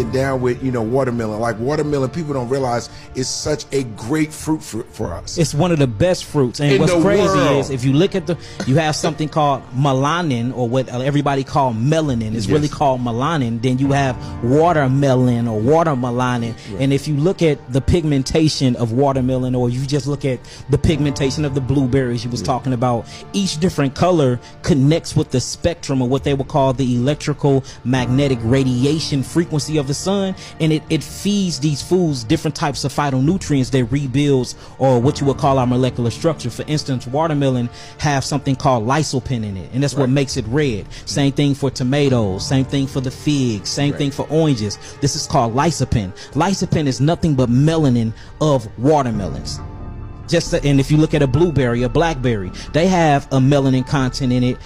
get down with, watermelon. Like watermelon, people don't realize it's such a great fruit for us. It's one of the best fruits. And what's crazy is if you look at you have something called melanin, or what everybody call melanin. It's really called melanin. Then you have watermelon or watermelanin. Right. And if you look at the pigmentation of watermelon, or you just look at the pigmentation of the blueberries you was talking about, each different color connects with the spectrum of what they would call the electrical magnetic radiation frequency of the sun, and it feeds these foods different types of phytonutrients that rebuilds, or what you would call our molecular structure. For instance, watermelon have something called lycopene in it, and that's what makes it red. Same thing for tomatoes, same thing for the figs, same thing for oranges. This is called lycopene. Lycopene is nothing but melanin of watermelons. And if you look at a blueberry, a blackberry, they have a melanin content in it,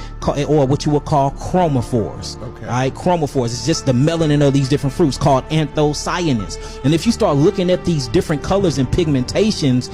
or what you would call chromophores. Okay. All right, chromophores. It's just the melanin of these different fruits, called anthocyanins. And if you start looking at these different colors and pigmentations,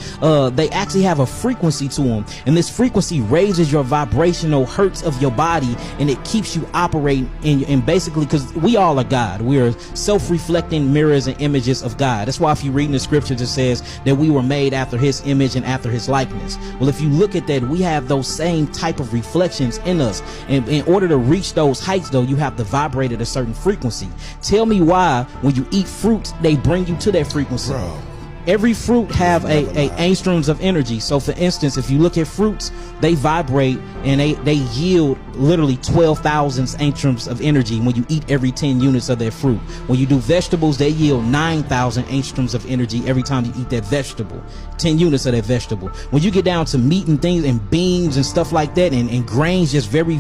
they actually have a frequency to them, and this frequency raises your vibrational hertz of your body, and it keeps you operating in basically, because we all are God. We are self-reflecting mirrors and images of God. That's why if you read in the scriptures, it says that we were made after His image and after His likeness. Well, if you look at that, we have those same type of reflections in us, and in order to reach those heights, though, you have to vibrate at a certain frequency. Tell me why when you eat fruits they bring you to that frequency. Bro. Every fruit have a angstroms of energy. So for instance, if you look at fruits, they vibrate and they yield literally 12,000 angstroms of energy when you eat every 10 units of that fruit. When you do vegetables, they yield 9,000 angstroms of energy every time you eat that vegetable, 10 units of that vegetable. When you get down to meat and things and beans and stuff like that, and grains, just very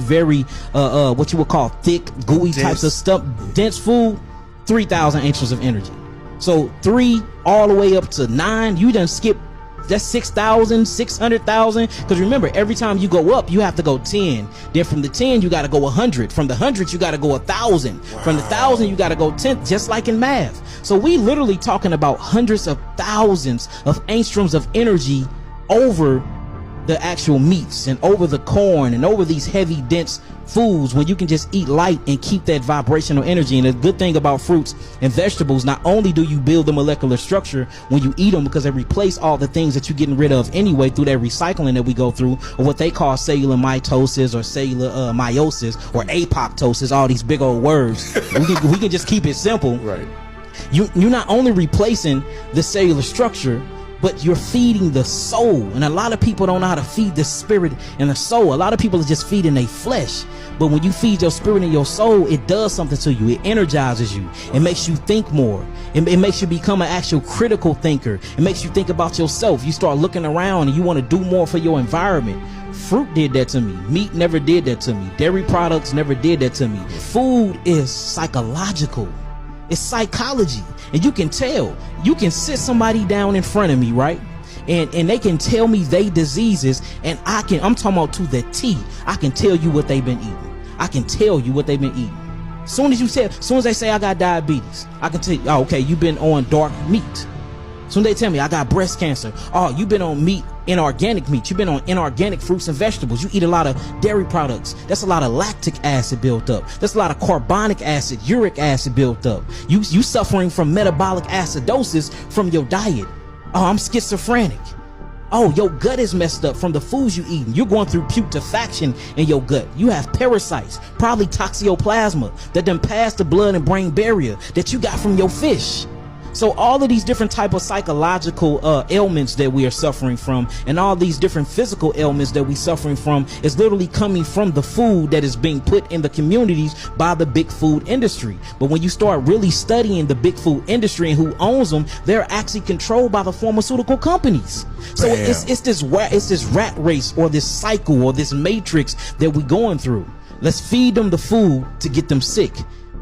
what you would call thick, gooey types of stuff, dense food, 3,000 angstroms of energy. So 3 all the way up to 9, you done skip. That's 6,000, 600,000. Because remember, every time you go up, you have to go 10. Then from the 10, you got to go 100. From the 100, you got to go 1,000. Wow. From the 1,000, you got to go 10. Just like in math. So we literally talking about hundreds of thousands of angstroms of energy over the actual meats and over the corn and over these heavy, dense foods, when you can just eat light and keep that vibrational energy. And the good thing about fruits and vegetables, not only do you build the molecular structure when you eat them, because they replace all the things that you're getting rid of anyway through that recycling that we go through, or what they call cellular mitosis or cellular meiosis or apoptosis, all these big old words. we can just keep it simple. Right. You're not only replacing the cellular structure, but you're feeding the soul. And a lot of people don't know how to feed the spirit and the soul. A lot of people are just feeding their flesh. But when you feed your spirit and your soul, it does something to you. It energizes you. It makes you think more. It makes you become an actual critical thinker. It makes you think about yourself. You start looking around and you want to do more for your environment. Fruit did that to me. Meat never did that to me. Dairy products never did that to me. Food is psychological. It's psychology. And you can tell. You can sit somebody down in front of me, right? And they can tell me they diseases, and I'm talking about to the T. I can tell you what they've been eating. I can tell you what they've been eating. Soon as they say I got diabetes, I can tell you, oh, okay, you've been on dark meat. Soon they tell me I got breast cancer. Oh, you've been on inorganic meat. You've been on inorganic fruits and vegetables. You eat a lot of dairy products. That's a lot of lactic acid built up. That's a lot of carbonic acid, uric acid built up. You suffering from metabolic acidosis from your diet. Oh, I'm schizophrenic. Oh, your gut is messed up from the foods you eating. You're going through putrefaction in your gut. You have parasites, probably toxoplasma, that done passed the blood and brain barrier that you got from your fish. So all of these different type of psychological ailments that we are suffering from, and all these different physical ailments that we're suffering from, is literally coming from the food that is being put in the communities by the big food industry. But when you start really studying the big food industry and who owns them, they're actually controlled by the pharmaceutical companies. So it's this rat race, or this cycle, or this matrix that we're going through. Let's feed them the food to get them sick.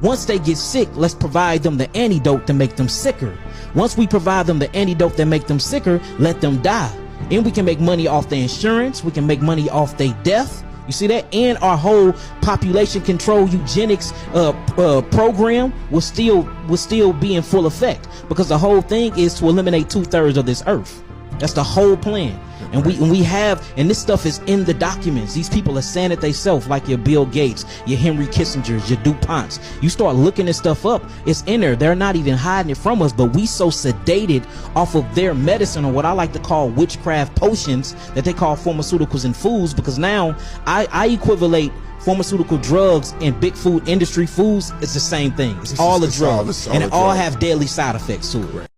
Once they get sick, let's provide them the antidote to make them sicker. Once we provide them the antidote that make them sicker, let them die. And we can make money off their insurance. We can make money off their death. You see that? And our whole population control eugenics program will still be in full effect, because the whole thing is to eliminate 2/3 of this earth. That's the whole plan. And and this stuff is in the documents. These people are saying it themselves, like your Bill Gates, your Henry Kissingers, your DuPonts. You start looking this stuff up, it's in there. They're not even hiding it from us, but we so sedated off of their medicine, or what I like to call witchcraft potions, that they call pharmaceuticals and foods, because now I equivalate pharmaceutical drugs and big food industry foods. It's the same thing. It's all a drug, and it all have deadly side effects to it.